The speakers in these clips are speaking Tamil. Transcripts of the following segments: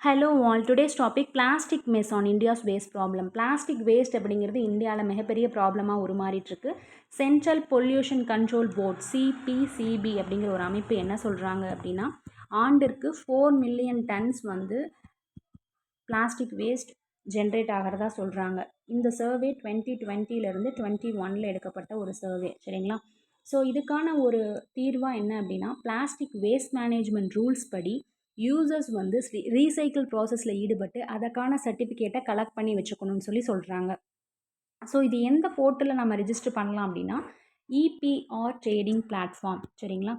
Hello all today's topic plastic mess on India's waste problem. Plastic waste அப்படிங்கிறது இந்தியாவில் மிகப்பெரிய ப்ராப்ளமாக உருமாறிட்டுருக்கு. Central pollution control board CPCB அப்படிங்கிற ஒரு அமைப்பு என்ன சொல்கிறாங்க அப்படின்னா, ஆண்டிற்கு 4 மில்லியன் டன்ஸ் வந்து பிளாஸ்டிக் வேஸ்ட் ஜென்ரேட் ஆகிறதா சொல்கிறாங்க. இந்த சர்வே 2020 21 எடுக்கப்பட்ட ஒரு சர்வே, சரிங்களா? ஸோ இதுக்கான ஒரு தீர்வாக என்ன அப்படின்னா, பிளாஸ்டிக் வேஸ்ட் மேனேஜ்மெண்ட் ரூல்ஸ் படி யூசர்ஸ் வந்து ரீசைக்கிள் ப்ராசஸில் ஈடுபட்டு அதற்கான சர்டிஃபிகேட்டை கலெக்ட் பண்ணி வச்சுக்கணும்னு சொல்கிறாங்க. ஸோ இது எந்த போர்ட்டலில் நம்ம ரிஜிஸ்டர் பண்ணலாம் அப்படின்னா, இபிஆர் ட்ரேடிங் பிளாட்ஃபார்ம், சரிங்களா?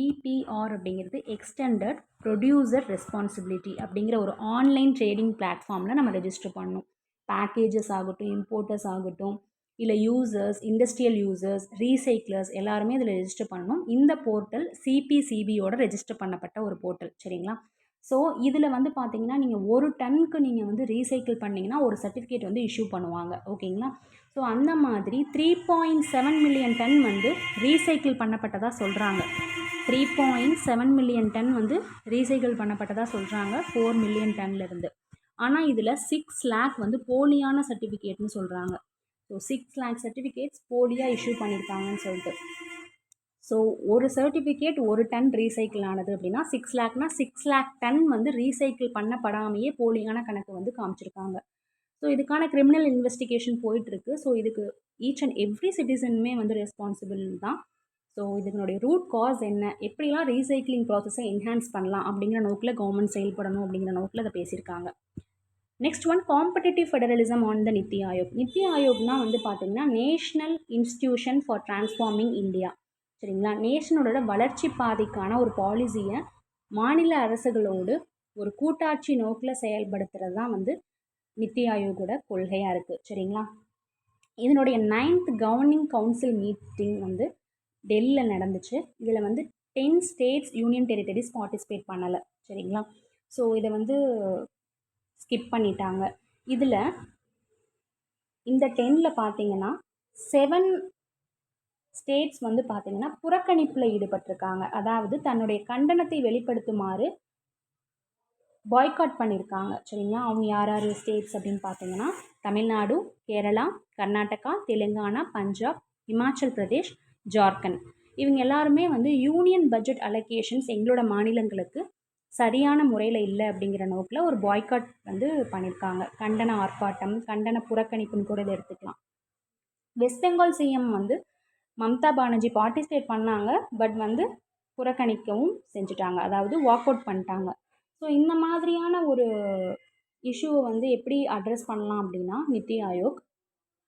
இபிஆர் அப்படிங்கிறது எக்ஸ்டெண்டட் ப்ரொடியூசர் ரெஸ்பான்சிபிலிட்டி அப்படிங்கிற ஒரு ஆன்லைன் ட்ரேடிங் பிளாட்ஃபார்மில் நம்ம ரெஜிஸ்டர் பண்ணணும். பேக்கேஜஸ் ஆகட்டும், இம்போர்ட்டர்ஸ் ஆகட்டும், இல்லை யூசர்ஸ், இண்டஸ்ட்ரியல் யூசர்ஸ், ரீசைக்ளர்ஸ் எல்லாருமே இதில் ரெஜிஸ்டர் பண்ணணும். இந்த போர்ட்டல் சிபிசிபியோட ரெஜிஸ்டர் பண்ணப்பட்ட ஒரு போர்ட்டல், சரிங்களா? ஸோ இதில் வந்து பார்த்தீங்கன்னா, நீங்கள் ஒரு டன்னுக்கு நீங்கள் வந்து ரீசைக்கிள் பண்ணிங்கன்னா ஒரு சர்டிஃபிகேட் வந்து இஷ்யூ பண்ணுவாங்க, ஓகேங்களா? ஸோ அந்த மாதிரி 3.7 மில்லியன் டன் வந்து ரீசைக்கிள் பண்ணப்பட்டதாக சொல்கிறாங்க. 3.7 மில்லியன் டன் வந்து ரீசைக்கிள் பண்ணப்பட்டதாக சொல்கிறாங்க 4 மில்லியன் டன்லேருந்து. ஆனால் இதில் 6 லேக் வந்து போலியான சர்டிஃபிகேட்னு சொல்கிறாங்க. ஸோ 6 லேக் சர்டிஃபிகேட்ஸ் போலியாக இஷ்யூ பண்ணியிருக்காங்கன்னு சொல்லிட்டு. ஸோ ஒரு சர்டிஃபிகேட் ஒரு டன் ரீசைக்கிள் ஆனது அப்படின்னா 6 லேக்னா 6 லேக் டன் வந்து ரீசைக்கிள் பண்ணப்படாமையே போலியான கணக்கு வந்து காமிச்சிருக்காங்க. ஸோ இதுக்கான கிரிமினல் இன்வெஸ்டிகேஷன் போயிட்டுருக்கு. ஸோ இதுக்கு ஈச் அண்ட் எவ்ரி சிட்டிசனுமே வந்து ரெஸ்பான்சிபிள் தான். ஸோ இதனுடைய ரூட் காஸ் என்ன, எப்படிலாம் ரீசைக்ளிங் ப்ராசஸை என்ஹான்ஸ் பண்ணலாம் அப்படிங்கிற நோக்கில் கவர்மெண்ட் செயல்படணும் அப்படிங்கிற நோக்கில் அதை பேசியிருக்காங்க. Next one, competitive federalism on the NITI Aayog. NITI ஆயோக்னா வந்து பார்த்தீங்கன்னா national institution for transforming India, சரிங்களா? நேஷனோட வளர்ச்சி பாதைக்கான ஒரு பாலிசியை மாநில அரசுகளோடு ஒரு கூட்டாட்சி நோக்கில் செயல்படுத்துறது தான் வந்து நித்தி ஆயோகோட கொள்கையாக இருக்குது, சரிங்களா? இதனுடைய 9th கவர்னிங் கவுன்சில் மீட்டிங் வந்து டெல்லியில் நடந்துச்சு. இதில் வந்து 10 ஸ்டேட்ஸ் யூனியன் டெரிட்டரிஸ் பார்ட்டிசிபேட் பண்ணலை, சரிங்களா? ஸோ இதை வந்து ஸ்கிப் பண்ணிட்டாங்க. இதில் இந்த 10ல் பார்த்தீங்கன்னா 7 ஸ்டேட்ஸ் வந்து பார்த்தீங்கன்னா புறக்கணிப்பில் ஈடுபட்டிருக்காங்க. அதாவது தன்னுடைய கண்டனத்தை வெளிப்படுத்துமாறு பாய்காட் பண்ணியிருக்காங்க, சரிங்களா? அவங்க யார் யார் ஸ்டேட்ஸ் அப்படின்னு பார்த்தீங்கன்னா, தமிழ்நாடு, கேரளா, கர்நாடகா, தெலுங்கானா, பஞ்சாப், இமாச்சல் பிரதேஷ், ஜார்க்கண்ட். இவங்க எல்லாருமே வந்து யூனியன் பட்ஜெட் அலோகேஷன்ஸ் எங்களோட மாநிலங்களுக்கு சரியான முறையில் இல்லை அப்படிங்கிற நோக்கில் ஒரு பாய்காட் வந்து பண்ணியிருக்காங்க. கண்டன ஆர்ப்பாட்டம், கண்டன புறக்கணிப்புன்னு கூட இதை எடுத்துக்கலாம். வெஸ்ட் பெங்கால் சிஎம் வந்து மம்தா பானர்ஜி பார்ட்டிசிபேட் பண்ணாங்க, பட் வந்து புறக்கணிக்கவும் செஞ்சுட்டாங்க, அதாவது வாக் அவுட் பண்ணிட்டாங்க. ஸோ இந்த மாதிரியான ஒரு இஷ்யூவை வந்து எப்படி அட்ரஸ் பண்ணலாம் அப்படின்னா, நித்தி ஆயோக்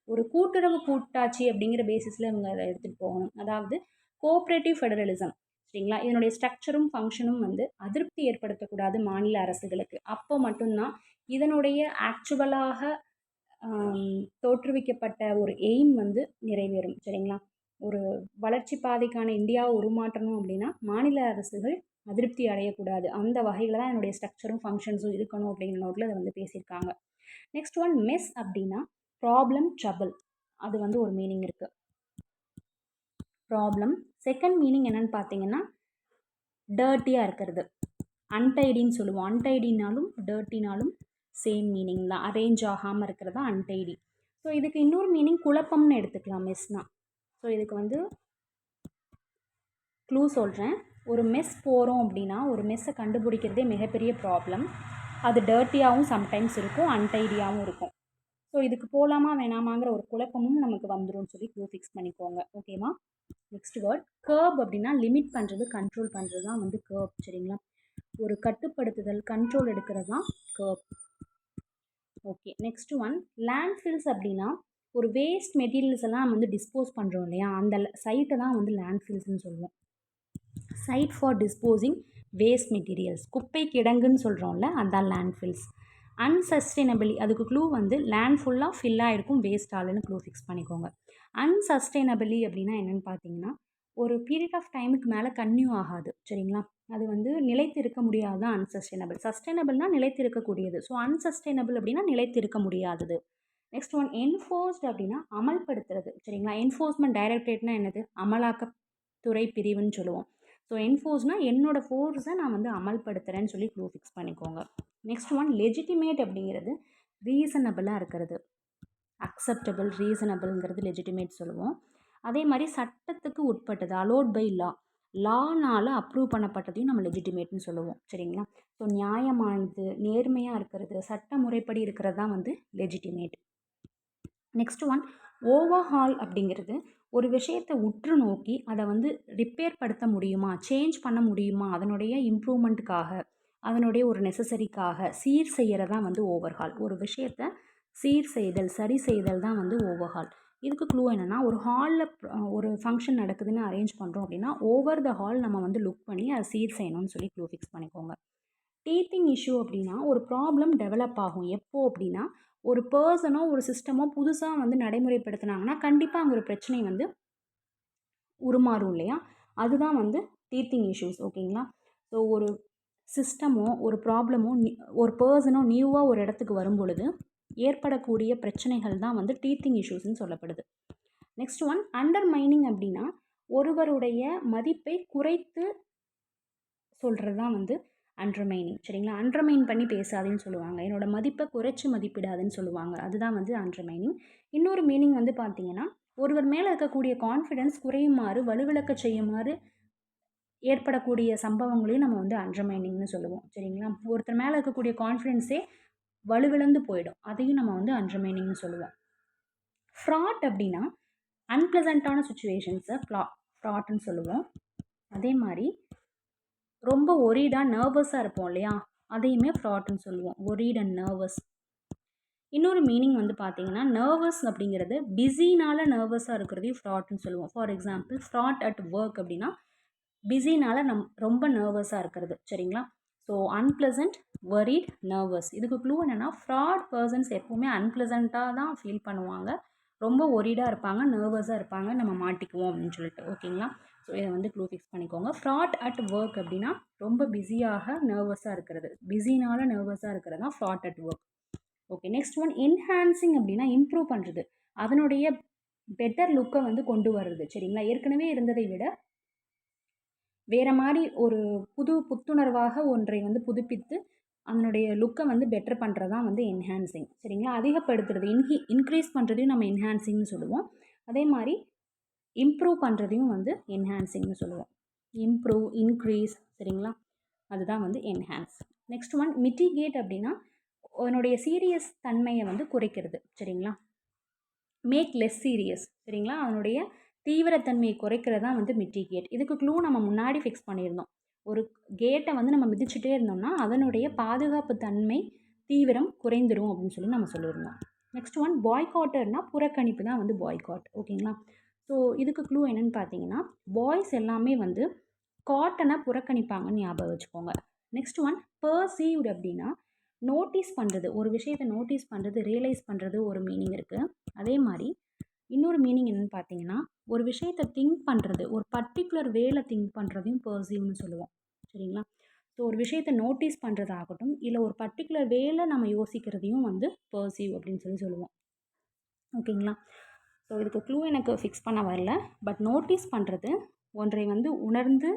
ஒரு கூட்டுறவு கூட்டாட்சி அப்படிங்கிற பேசிஸில் இவங்க அதை எடுத்துகிட்டு போகணும். அதாவது கோஆப்ரேட்டிவ் ஃபெடரலிசம், சரிங்களா? இதனுடைய ஸ்ட்ரக்சரும் ஃபங்க்ஷனும் வந்து அதிருப்தி ஏற்படுத்தக்கூடாது மாநில அரசுகளுக்கு. அப்போ மட்டும்தான் இதனுடைய ஆக்சுவலாக தோற்றுவிக்கப்பட்ட ஒரு எய்ம் வந்து நிறைவேறும், சரிங்களா? ஒரு வளர்ச்சி பாதைக்கான இந்தியாவை உருமாற்றணும் அப்படின்னா மாநில அரசுகள் அதிருப்தி அடையக்கூடாது. அந்த வகையில் தான் என்னுடைய ஸ்ட்ரக்சரும் ஃபங்க்ஷன்ஸும் இருக்கணும் அப்படிங்கிற நோட்டில் அதை வந்து பேசியிருக்காங்க. நெக்ஸ்ட் ஒன், மெஸ் அப்படின்னா ப்ராப்ளம், ட்ரபிள், அது வந்து ஒரு மீனிங் இருக்குது. ப்ராப்ளம். செகண்ட் மீனிங் என்னன்னு பார்த்தீங்கன்னா டர்ட்டியாக இருக்கிறது, அன்டைடின்னு சொல்லுவோம். அன்டைடினாலும் டர்ட்டினாலும் சேம் மீனிங் தான். அரேஞ்ச் ஆகாமல் இருக்கிறதா அன்டைடி. ஸோ இதுக்கு இன்னொரு மீனிங் குழப்பம்னு எடுத்துக்கலாம் மெஸ்னா. ஸோ இதுக்கு வந்து க்ளூ சொல்கிறேன். ஒரு மெஸ் போகிறோம் அப்படின்னா ஒரு மெஸ்ஸை கண்டுபிடிக்கிறதே மிகப்பெரிய ப்ராப்ளம். அது டர்ட்டியாகவும் சம்டைம்ஸ் இருக்கும், அன்டைடியாகவும் இருக்கும். ஸோ இதுக்கு போகலாமா வேணாமாங்கிற ஒரு குழப்பமும் நமக்கு வந்துடும் சொல்லி க்ளூ ஃபிக்ஸ் பண்ணிக்கோங்க, ஓகேவா? நெக்ஸ்ட் வேர்ட், கர்ப் அப்படின்னா லிமிட் பண்ணுறது, கண்ட்ரோல் பண்ணுறது தான் வந்து கர்ப், சரிங்களா? ஒரு கட்டுப்படுத்துதல், கண்ட்ரோல் எடுக்கிறது தான் கர்ப். ஓகே, நெக்ஸ்ட் ஒன், லேண்ட்ஃபில்ஸ் அப்படின்னா ஒரு வேஸ்ட் மெட்டீரியல்ஸ் எல்லாம் நம்ம வந்து டிஸ்போஸ் பண்ணுறோம் இல்லையா, அந்த சைட்டை தான் வந்து லேண்ட்ஃபில்ஸ்ன்னு சொல்லுவோம். Site for disposing waste materials, குப்பை கிடங்குன்னு சொல்கிறோம்ல, அதுதான் லேண்ட்ஃபில்ஸ். அன்சஸ்டைனபிளி, அதுக்கு க்ளூ வந்து லேண்ட் ஃபுல்லாக ஃபில்லாக இருக்கும் வேஸ்ட் ஆளுன்னு க்ளூ ஃபிக்ஸ் பண்ணிக்கோங்க. அன்சஸ்டைனபிளி அப்படின்னா என்னென்னு பார்த்தீங்கன்னா ஒரு பீரியட் ஆஃப் டைமுக்கு மேலே கன்டினியூ ஆகாது, சரிங்களா? அது வந்து நிலைத்து இருக்க முடியாது தான் அன்சஸ்டைனபிள். சஸ்டைனபிள்னால் நிலைத்து இருக்கக்கூடியது. ஸோ அன்சஸ்டைனபிள் அப்படின்னா நிலைத்து இருக்க முடியாதது. நெக்ஸ்ட் ஒன், என்ஃபோர்ஸ்ட் அப்படின்னா அமல்படுத்துறது, சரிங்களா? என்ஃபோர்ஸ்மெண்ட் டைரக்டரேட்னா என்னது? அமலாக்கத்துறை பிரிவுன்னு சொல்லுவோம். ஸோ என்ஃபோர்ஸ்னால் என்னோடய ஃபோர்ஸை நான் வந்து அமல்படுத்துகிறேன்னு சொல்லி க்ளூ ஃபிக்ஸ் பண்ணிக்கோங்க. நெக்ஸ்ட் ஒன் லெஜிட்டிமேட் அப்படிங்கிறது ரீசனபிளாக இருக்கிறது. அக்செப்டபிள், ரீசனபிள்ங்கிறது லெஜிட்டிமேட் சொல்லுவோம். அதே மாதிரி சட்டத்துக்கு உட்பட்டது, அலோட் பை லா, லானால் அப்ரூவ் பண்ணப்பட்டதையும் நம்ம லெஜிட்டிமேட்னு சொல்லுவோம். சரிங்களா? ஸோ நியாயமானது, நேர்மையாக இருக்கிறது, சட்ட முறைப்படி இருக்கிறது தான் வந்து லெஜிட்டிமேட். நெக்ஸ்ட் ஒன் ஓவர்ஹால் அப்படிங்கிறது ஒரு விஷயத்தை உற்று நோக்கி அதை வந்து ரிப்பேர் படுத்த முடியுமா, சேஞ்ச் பண்ண முடியுமா, அதனுடைய இம்ப்ரூவ்மெண்ட்டுக்காக, அதனுடைய ஒரு நெசசரிக்காக சீர் செய்கிறதான் வந்து ஓவர்ஹால். ஒரு விஷயத்தை சீர் செய்தல், சரி செய்தல் தான் வந்து ஓவர்ஹால். இதுக்கு க்ளூ என்னென்னா, ஒரு ஹாலில் ஒரு ஃபங்க்ஷன் நடக்குதுன்னு அரேஞ்ச் பண்ணுறோம் அப்படின்னா ஓவர் த ஹால் நம்ம வந்து லுக் பண்ணி அதை சீர் செய்யணும்னு சொல்லி க்ளூ ஃபிக்ஸ் பண்ணிக்கோங்க. டீத்திங் இஷ்யூ அப்படின்னா ஒரு ப்ராப்ளம் டெவலப் ஆகும். எப்போ அப்படின்னா ஒரு பர்சனோ ஒரு சிஸ்டமோ புதுசாக வந்து நடைமுறைப்படுத்தினாங்கன்னா கண்டிப்பாக அங்கே ஒரு பிரச்சனை வந்து உருமாறும் இல்லையா? அதுதான் வந்து டீத்திங் இஷ்யூஸ். ஓகேங்களா? ஸோ ஒரு சிஸ்டமோ ஒரு ப்ராப்ளமோ ஒரு பர்சனோ நியூவாக ஒரு இடத்துக்கு வரும் பொழுது ஏற்படக்கூடிய பிரச்சனைகள் தான் வந்து டீத்திங் இஷ்யூஸ்ன்னு சொல்லப்படுது. நெக்ஸ்ட் ஒன் அண்டர்மைனிங் அப்படின்னா ஒருவருடைய மதிப்பை குறைத்து சொல்கிறது தான் வந்து அண்டர்மைனிங். சரிங்களா? அண்டர்மைன் பண்ணி பேசாதுன்னு சொல்லுவாங்க. என்னோடய மதிப்பை குறைச்சி மதிப்பிடாதுன்னு சொல்லுவாங்க. அதுதான் வந்து அண்டர்மைனிங். இன்னொரு மீனிங் வந்து பார்த்தீங்கன்னா ஒருவர் மேலே இருக்கக்கூடிய கான்ஃபிடென்ஸ் குறையுமாறு, வலுவிழக்க செய்யுமாறு ஏற்படக்கூடிய சம்பவங்களையும் நம்ம வந்து அண்டர்மைனிங்னு சொல்லுவோம். சரிங்களா? ஒருத்தர் மேலே இருக்கக்கூடிய கான்ஃபிடென்ஸே வலுவிழந்து போயிடும். அதையும் நம்ம வந்து அண்டர்மைனிங்னு சொல்லுவோம். ஃப்ராட் அப்படின்னா அன்பிளசண்ட்டான சுச்சுவேஷன்ஸை ஃப்ராட்னு சொல்லுவோம். அதே மாதிரி ரொம்ப ஒரீடாக நர்வஸாக இருப்போம் இல்லையா, அதையுமே ஃப்ராட்னு சொல்லுவோம். Worried and nervous. இன்னொரு மீனிங் வந்து பார்த்தீங்கன்னா நர்வஸ் அப்படிங்கிறது பிஸினால் நர்வஸாக இருக்கிறதையும் ஃப்ராட்னு சொல்லுவோம். For example fraud at work அப்படின்னா பிஸினால் ரொம்ப நர்வஸாக இருக்கிறது. சரிங்களா? So unpleasant, worried, nervous. இதுக்கு க்ளூ என்னென்னா ஃப்ராட் பர்சன்ஸ் எப்போவுமே அன்பிளசண்ட்டாக தான் ஃபீல் பண்ணுவாங்க, ரொம்ப ஒரீடாக இருப்பாங்க, நர்வஸாக இருப்பாங்க, நம்ம மாட்டிக்குவோம் அப்படின்னு சொல்லிட்டு. ஓகேங்களா? ஸோ இதை வந்து க்ளூ ஃபிக்ஸ் பண்ணிக்கோங்க. ஃப்ராட் அட் ஒர்க் அப்படின்னா ரொம்ப பிஸியாக நர்வஸாக இருக்கிறது, பிஸினால் நர்வஸாக இருக்கிறது தான் fraud at work. Okay. Next one enhancing அப்படின்னா இம்ப்ரூவ் பண்ணுறது, அதனுடைய பெட்டர் லுக்கை வந்து கொண்டு வர்றது. சரிங்களா? ஏற்கனவே இருந்ததை விட வேறு மாதிரி ஒரு புத்துணர்வாக ஒன்றை வந்து புதுப்பித்து அதனுடைய லுக்கை வந்து பெட்டர் பண்ணுறது தான் வந்து என்ஹான்சிங். சரிங்களா? அதிகப்படுத்துறது, இன்க்ரீஸ் பண்ணுறதையும் நம்ம என்ஹான்சிங்னு சொல்லுவோம். அதே மாதிரி இம்ப்ரூவ் பண்ணுறதையும் வந்து என்ஹான்சிங்னு சொல்லுவோம். Improve, increase. சரிங்களா? அதுதான் வந்து என்ஹான்ஸ். நெக்ஸ்ட் ஒன் மிட்டிகேட் அப்படின்னா அதனுடைய சீரியஸ் தன்மையை வந்து குறைக்கிறது. சரிங்களா? Make less serious. சரிங்களா? அதனுடைய தீவிரத்தன்மையை குறைக்கிறது தான் வந்து மிட்டிகேட். இதுக்கு க்ளூ நம்ம முன்னாடி ஃபிக்ஸ் பண்ணியிருந்தோம். ஒரு கேட்டை வந்து நம்ம மிதிச்சுட்டே இருந்தோம்னா அதனுடைய பாதுகாப்பு தன்மை தீவிரம் குறைந்துடும் அப்படின்னு சொல்லி நம்ம சொல்லியிருந்தோம். நெக்ஸ்ட் ஒன் பாய்காட்டர்னா புறக்கணிப்பு தான் வந்து பாய்காட். ஓகேங்களா? ஸோ இதுக்கு க்ளூ என்னென்னு பார்த்தீங்கன்னா பாய்ஸ் எல்லாமே வந்து காட்டனை புறக்கணிப்பாங்கன்னு ஞாபகம் வச்சுக்கோங்க. நெக்ஸ்ட் ஒன் பர்சீவ்டு அப்படின்னா நோட்டீஸ் பண்ணுறது, ஒரு விஷயத்தை நோட்டீஸ் பண்ணுறது, ரியலைஸ் பண்ணுறது ஒரு மீனிங் இருக்குது. அதே மாதிரி இன்னொரு மீனிங் என்னென்னு பார்த்தீங்கன்னா ஒரு விஷயத்தை திங்க் பண்ணுறது, ஒரு பர்டிகுலர் வேல திங்க் பண்ணுறதையும் பர்சீவ்னு சொல்லுவோம். சரிங்களா? ஸோ ஒரு விஷயத்தை நோட்டீஸ் பண்ணுறதாகட்டும் இல்லை ஒரு பர்டிகுலர் வேலை நம்ம யோசிக்கிறதையும் வந்து பர்சீவ் அப்படின்னு சொல்லி சொல்லுவோம். ஓகேங்களா? ஸோ இதுக்கு க்ளூ எனக்கு ஃபிக்ஸ் பண்ண வரல. பட் நோட்டீஸ் பண்ணுறது, ஒன்றை வந்து உணர்ந்து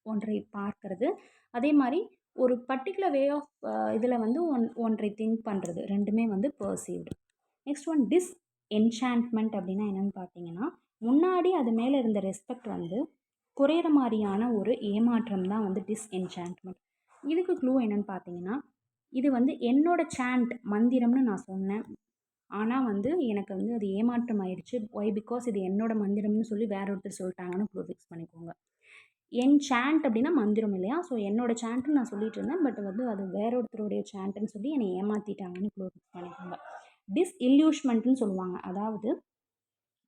ஒன்றை பார்க்கறது, அதே மாதிரி ஒரு பர்டிகுலர் வே ஆஃப் இதில் வந்து ஒன்றை திங்க் பண்ணுறது, ரெண்டுமே வந்து பர்சீவ்டு. நெக்ஸ்ட் ஒன் டிஸ்என்சாண்ட்மெண்ட் அப்படின்னா என்னென்னு பார்த்தீங்கன்னா முன்னாடி அது மேலே இருந்த ரெஸ்பெக்ட் வந்து குறையிற மாதிரியான ஒரு ஏமாற்றம் தான் வந்து டிஸ்என்சாண்ட்மெண்ட். இதுக்கு க்ளூ என்னென்னு பார்த்தீங்கன்னா இது வந்து என்னோட சாண்ட் மந்திரம்னு நான் சொன்னேன், ஆனால் வந்து எனக்கு வந்து அது ஏமாற்றம் ஆயிடுச்சு. ஒய் பிகாஸ் இது என்னோட மந்திரம்னு சொல்லி வேற ஒருத்தர் சொல்லிட்டாங்கன்னு க்ளூ ஃபிக்ஸ் பண்ணிக்கோங்க. என் சாண்ட் அப்படின்னா மந்திரம் இல்லையா? ஸோ என்னோட சாண்ட்டுன்னு நான் சொல்லிட்டு இருந்தேன், பட் வந்து அது வேற ஒருத்தருடைய சாண்ட்டுன்னு சொல்லி என்னை ஏமாற்றிட்டாங்கன்னு க்ளூ ஃபிக்ஸ் பண்ணிக்கோங்க. டிஸ்இல்யூஷ்மெண்ட்னு சொல்லுவாங்க. அதாவது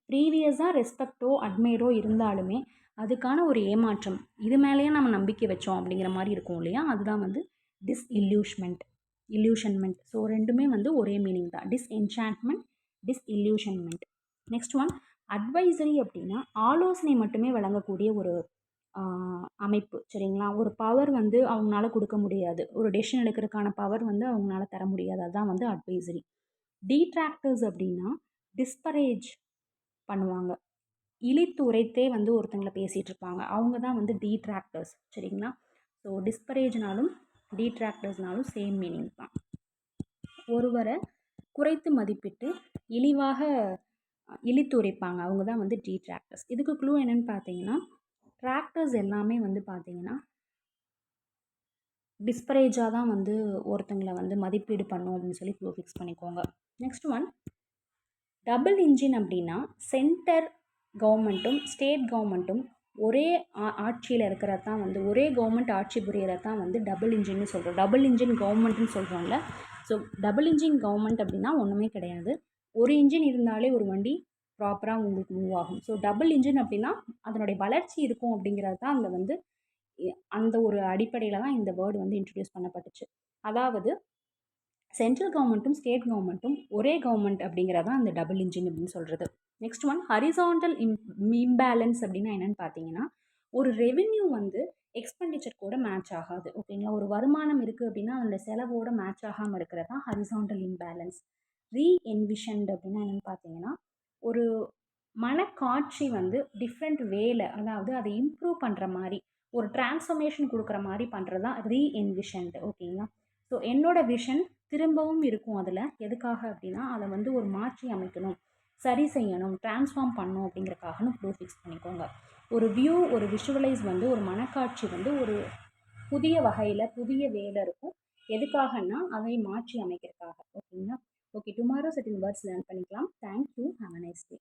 ப்ரீவியஸாக ரெஸ்பெக்டோ அட்மையரோ இருந்தாலுமே அதுக்கான ஒரு ஏமாற்றம், இது மேலேயே நம்ம நம்பிக்கை வச்சோம் அப்படிங்கிற மாதிரி இருக்கும் இல்லையா? அதுதான் வந்து டிஸ்இல்யூஷ்மெண்ட், இல்யூஷன்மெண்ட். ஸோ ரெண்டுமே வந்து ஒரே மீனிங் தான், டிஸ்என்சாண்ட்மெண்ட், டிஸ்இல்யூஷன்மெண்ட். நெக்ஸ்ட் ஒன் அட்வைசரி அப்படின்னா ஆலோசனை மட்டுமே வழங்கக்கூடிய ஒரு அமைப்பு. சரிங்களா? ஒரு பவர் வந்து அவங்களால கொடுக்க முடியாது, ஒரு டெசிஷன் எடுக்கிறதுக்கான பவர் வந்து அவங்களால தர முடியாது, அதுதான் வந்து அட்வைசரி. டீட்ராக்டர்ஸ் அப்படின்னா டிஸ்கரேஜ் பண்ணுவாங்க, இழித்துரைத்தே வந்து ஒருத்தங்கள பேசிகிட்டு இருப்பாங்க. அவங்க தான் வந்து டீட்ராக்டர்ஸ். சரிங்களா? ஸோ டிஸ்கரேஜ்னாலும் டீட்ராக்டர்ஸ்னாலும் சேம் மீனிங் தான். ஒருவரை குறைத்து மதிப்பிட்டு இழிவாக இழித்துரைப்பாங்க. அவங்க தான் வந்து டீட்ராக்டர்ஸ். இதுக்கு க்ளூ என்னன்னு பார்த்தீங்கன்னா, டிராக்டர்ஸ் எல்லாமே வந்து பார்த்தீங்கன்னா டிஸ்பரேஜாக தான் வந்து ஒருத்தங்களை வந்து மதிப்பீடு பண்ணும் அப்படின்னு சொல்லி க்ளூ ஃபிக்ஸ் பண்ணிக்கோங்க. நெக்ஸ்ட் ஒன், டபுள் இன்ஜின் அப்படின்னா சென்டர் கவர்மெண்ட்டும் ஸ்டேட் கவர்மெண்ட்டும் ஒரே ஆட்சியில் இருக்கிறது தான் வந்து ஒரே கவர்மெண்ட் ஆட்சி புரியறது தான் வந்து டபுள் இன்ஜின்னு சொல்கிறோம். டபுள் இன்ஜின் கவர்மெண்ட்டுன்னு சொல்கிறோம்ல. ஸோ டபுள் இன்ஜின் கவர்மெண்ட் அப்படின்னா ஒன்றுமே கிடையாது. ஒரு இன்ஜின் இருந்தாலே ஒரு வண்டி ப்ராப்பராக உங்களுக்கு மூவ் ஆகும். ஸோ டபுள் இன்ஜின் அப்படின்னா அதனுடைய வளர்ச்சி இருக்கும் அப்படிங்கிறது தான் அங்கே வந்து அந்த ஒரு அடிப்படையில் தான் இந்த வேர்டு வந்து இன்ட்ரடியூஸ் பண்ணப்பட்டுச்சு. அதாவது சென்ட்ரல் கவர்மெண்ட்டும் ஸ்டேட் கவர்மெண்ட்டும் ஒரே கவர்மெண்ட் அப்படிங்கிறதா அந்த டபுள் இன்ஜின் அப்படின்னு சொல்கிறது. நெக்ஸ்ட் ஒன், ஹரிசாண்டல் இம்பேலன்ஸ் அப்படின்னா என்னென்னு பார்த்தீங்கன்னா, ஒரு ரெவென்யூ வந்து எக்ஸ்பெண்டிச்சர் கூட மேட்ச் ஆகாது. ஓகேங்களா? ஒரு வருமானம் இருக்குது அப்படின்னா அதோட செலவோட மேட்ச் ஆகாமல் இருக்கிறது தான் ஹரிசாண்டல் இம்பேலன்ஸ். ரீஎன்விஷன்ட் அப்படின்னா என்னென்னு பார்த்தீங்கன்னா, ஒரு மனக்காட்சி வந்து டிஃப்ரெண்ட் வேல, அதாவது அதை இம்ப்ரூவ் பண்ணுற மாதிரி ஒரு டிரான்ஸ்ஃபர்மேஷன் கொடுக்குற மாதிரி பண்ணுறது தான் ரீஎன்விஷன்ட். ஓகேங்களா? ஸோ என்னோட விஷன் திரும்பவும் இருக்கும் அதில். எதுக்காக அப்படின்னா அதை வந்து ஒரு மாற்றி அமைக்கணும், சரி செய்யணும், டிரான்ஸ்ஃபார்ம் பண்ணணும் அப்படிங்கிறக்காகனு க்ளூ ஃபிக்ஸ் பண்ணிக்கோங்க. ஒரு வியூ, ஒரு விஷுவலைஸ் வந்து ஒரு மனக்காட்சி வந்து ஒரு புதிய வகையில் புதிய வேலை இருக்கும். எதுக்காகன்னா அதை மாற்றி அமைக்கிறதுக்காக. ஓகேங்களா? ஓகே, டுமாரோ செட்டில் வேர்ட்ஸ் லேர்ன் பண்ணிக்கலாம். Thank you. Have a nice day.